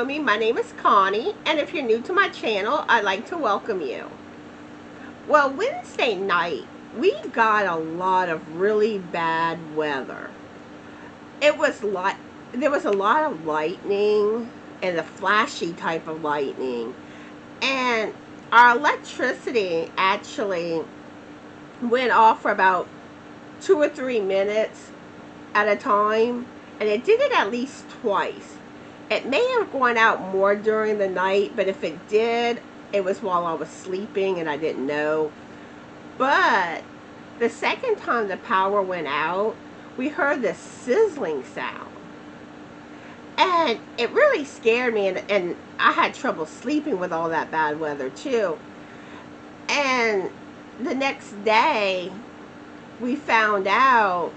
know me, my name is Connie, and if you're new to my channel, I'd like to welcome you. Well, Wednesday night, we got a lot of really bad weather. It was like there was a lot of lightning and the flashy type of lightning, and our electricity actually went off for about 2 or 3 minutes at a time, and it did it at least twice. It may have gone out more during the night, but if it did, it was while I was sleeping and I didn't know. But the second time the power went out, we heard this sizzling sound. And it really scared me, and I had trouble sleeping with all that bad weather too. And the next day, we found out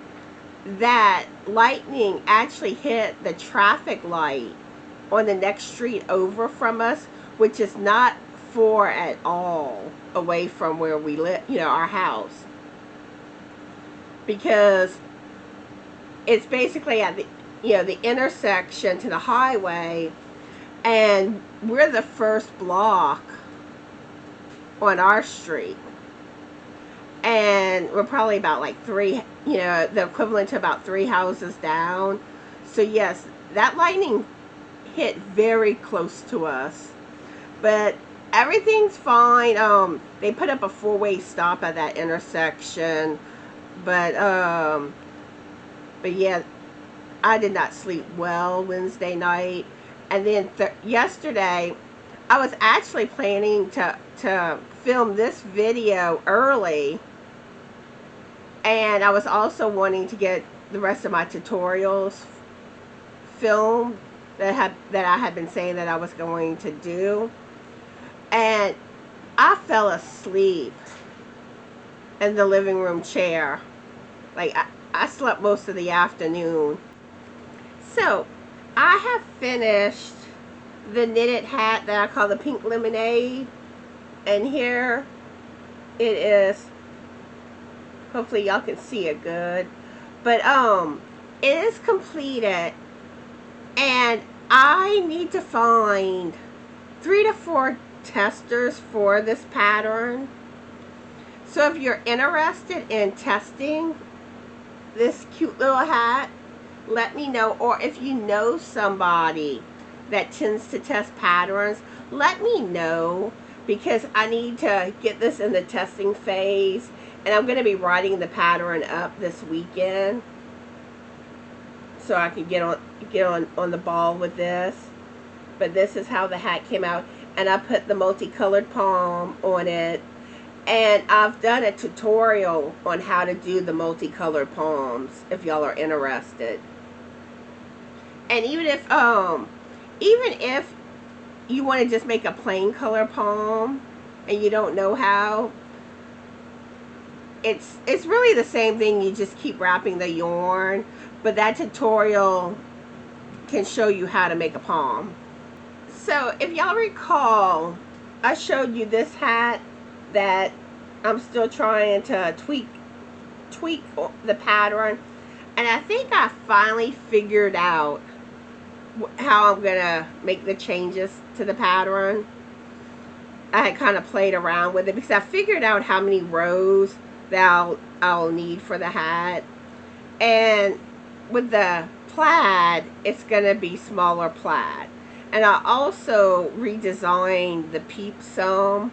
that lightning actually hit the traffic light on the next street over from us, which is not far at all away from where we live, our house. Because it's basically at the intersection to the highway, and we're the first block on our street. And we're probably about like the equivalent to about 3 houses down. So yes, that lightning hit very close to us. But everything's fine. They put up a 4-way stop at that intersection. But yeah, I did not sleep well Wednesday night. And then yesterday, I was actually planning to film this video early. And I was also wanting to get the rest of my tutorials filmed that I had been saying that I was going to do. And I fell asleep in the living room chair. Like, I slept most of the afternoon. So, I have finished the knitted hat that I call the Pink Lemonade. And here it is. Hopefully y'all can see it good. But it is completed. And I need to find 3 to 4 testers for this pattern. So if you're interested in testing this cute little hat, let me know. Or if you know somebody that tends to test patterns, let me know, because I need to get this in the testing phase. And I'm going to be writing the pattern up this weekend, so I can get on the ball with this. But this is how the hat came out. And I put the multicolored palm on it. And I've done a tutorial on how to do the multicolored palms, if y'all are interested. And even if you want to just make a plain color palm and you don't know how, it's really the same thing. You just keep wrapping the yarn, but that tutorial can show you how to make a palm. So if y'all recall, I showed you this hat that I'm still trying to tweak the pattern, and I think I finally figured out how I'm gonna make the changes to the pattern. I had kind of played around with it because I figured out how many rows that I'll need for the hat. And with the plaid, it's gonna be smaller plaid. And I also redesigned the Peeps some,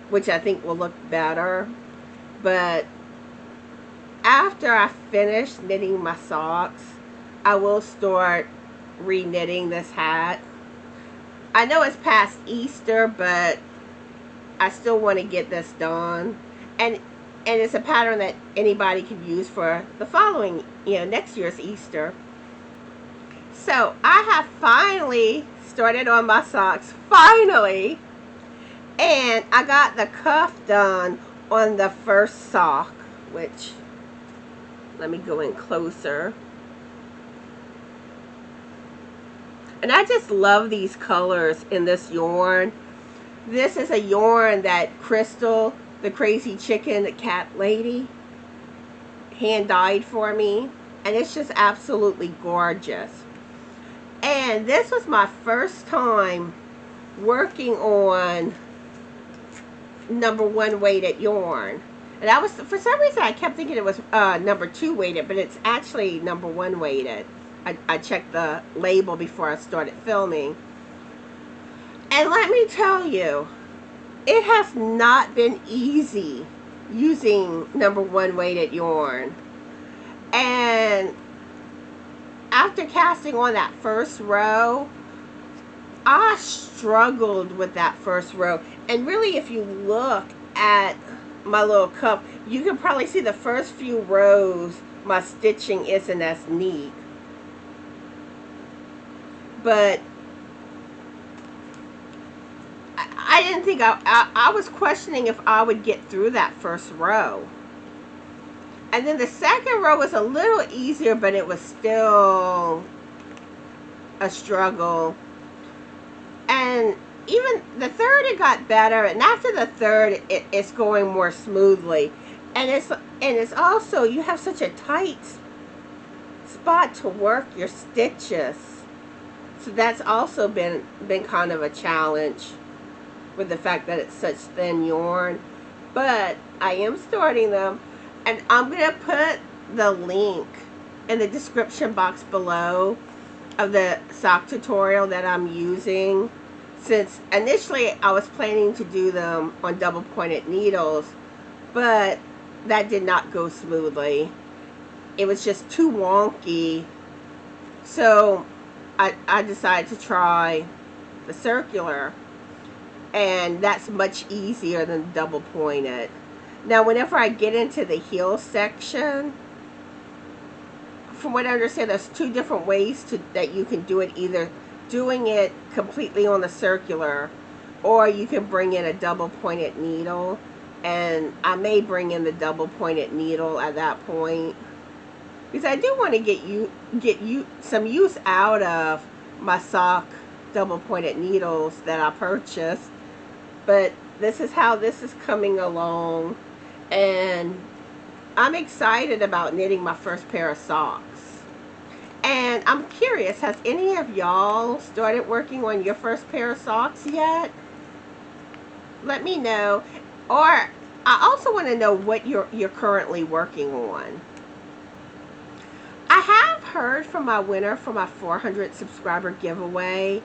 which I think will look better. But after I finish knitting my socks, I will start re-knitting this hat. I know it's past Easter, but I still want to get this done. And it's a pattern that anybody can use for the following, next year's Easter. So I have finally started on my socks, finally. And I got the cuff done on the first sock, which, let me go in closer. And I just love these colors in this yarn. This is a yarn that Crystal, the crazy chicken, the cat lady, hand dyed for me. And it's just absolutely gorgeous. And this was my first time working on number 1 weighted yarn. And I was, for some reason, I kept thinking it was number 2 weighted, but it's actually number 1 weighted. I checked the label before I started filming. And let me tell you, it has not been easy using number 1 weighted yarn. And after casting on that first row, I struggled with that first row. And really, if you look at my little cup, you can probably see the first few rows my stitching isn't as neat. But I didn't think I was questioning if I would get through that first row. And then the second row was a little easier, but it was still a struggle. And even the third, it got better. And after the third, it's going more smoothly. And it's also, you have such a tight spot to work your stitches. So that's also been kind of a challenge with the fact that it's such thin yarn. But I am starting them. And I'm going to put the link in the description box below of the sock tutorial that I'm using. Since initially I was planning to do them on double pointed needles, but that did not go smoothly. It was just too wonky. So I decided to try the circular. And that's much easier than double pointed. Now, whenever I get into the heel section, from what I understand, there's 2 different ways that you can do it. Either doing it completely on the circular, or you can bring in a double pointed needle. And I may bring in the double pointed needle at that point, because I do want to get some use out of my sock double pointed needles that I purchased. But this is how this is coming along. And I'm excited about knitting my first pair of socks. And I'm curious, has any of y'all started working on your first pair of socks yet? Let me know. Or I also want to know what you're currently working on. I have heard from my winner for my 400 subscriber giveaway,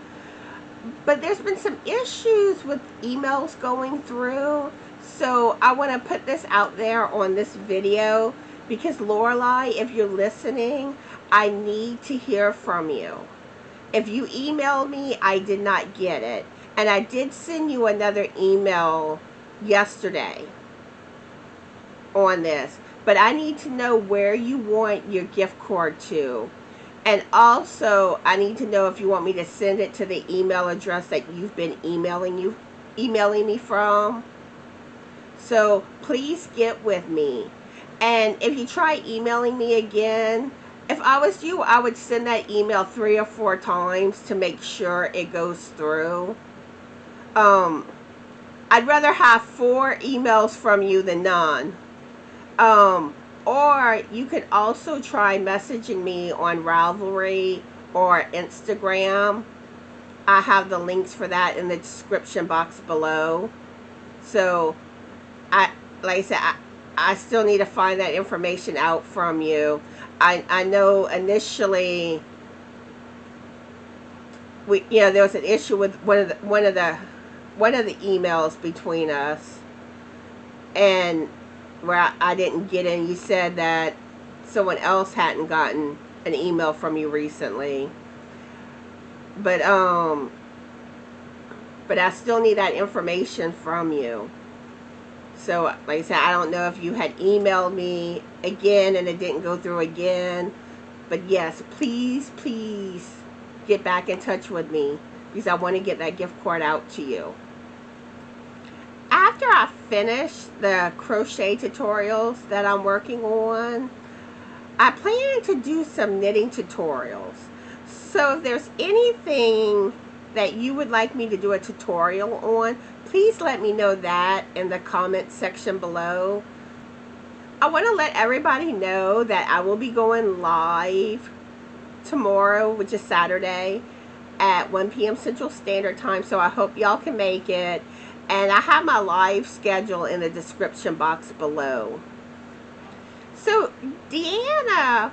but there's been some issues with emails going through. So I want to put this out there on this video, because Lorelai, if you're listening, I need to hear from you. If you emailed me, I did not get it. And I did send you another email yesterday on this. But I need to know where you want your gift card to. And also, I need to know if you want me to send it to the email address that you've been emailing me from. So please get with me. And if you try emailing me again, if I was you, I would send that email 3 or 4 times to make sure it goes through. I'd rather have 4 emails from you than none. Or you could also try messaging me on Ravelry or Instagram. I have the links for that in the description box below. So, like I said, I still need to find that information out from you. I know initially there was an issue with one of the emails between us, and where I didn't get in. You said that someone else hadn't gotten an email from you recently. But I still need that information from you. So, like I said, I don't know if you had emailed me again and it didn't go through again. But yes, please get back in touch with me, because I want to get that gift card out to you. After I finish the crochet tutorials that I'm working on, I plan to do some knitting tutorials. So if there's anything that you would like me to do a tutorial on, please let me know that in the comment section below. I want to let everybody know that I will be going live tomorrow, which is Saturday, at 1 p.m. Central Standard Time, so I hope y'all can make it. And I have my live schedule in the description box below. So Deanna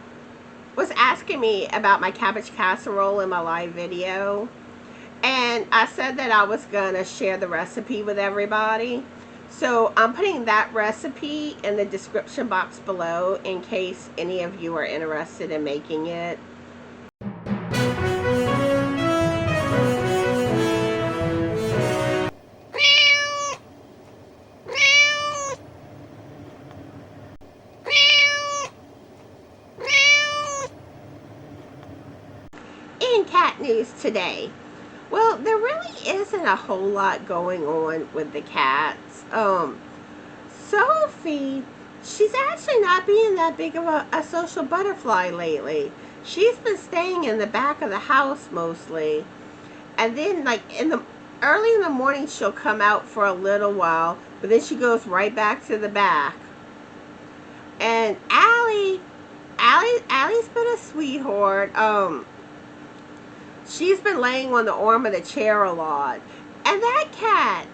was asking me about my cabbage casserole in my live video. And I said that I was going to share the recipe with everybody. So I'm putting that recipe in the description box below in case any of you are interested in making it. In cat news today, well, there really isn't a whole lot going on with the cats. Sophie, she's actually not being that big of a social butterfly lately. She's been staying in the back of the house mostly. And then, like, early in the morning, she'll come out for a little while, but then she goes right back to the back. And Allie's been a sweetheart. She's been laying on the arm of the chair a lot. And that cat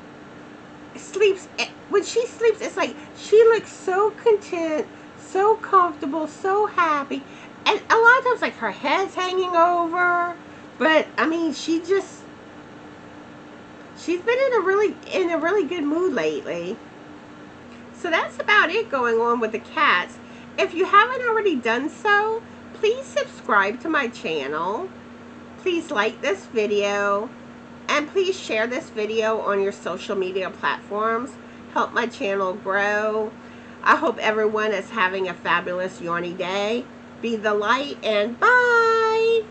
sleeps, when she sleeps, it's like she looks so content, so comfortable, so happy. And a lot of times, like, her head's hanging over. But, I mean, she's been in a really good mood lately. So that's about it going on with the cats. If you haven't already done so, please subscribe to my channel. Please like this video, and please share this video on your social media platforms. Help my channel grow. I hope everyone is having a fabulous yarny day. Be the light, and bye!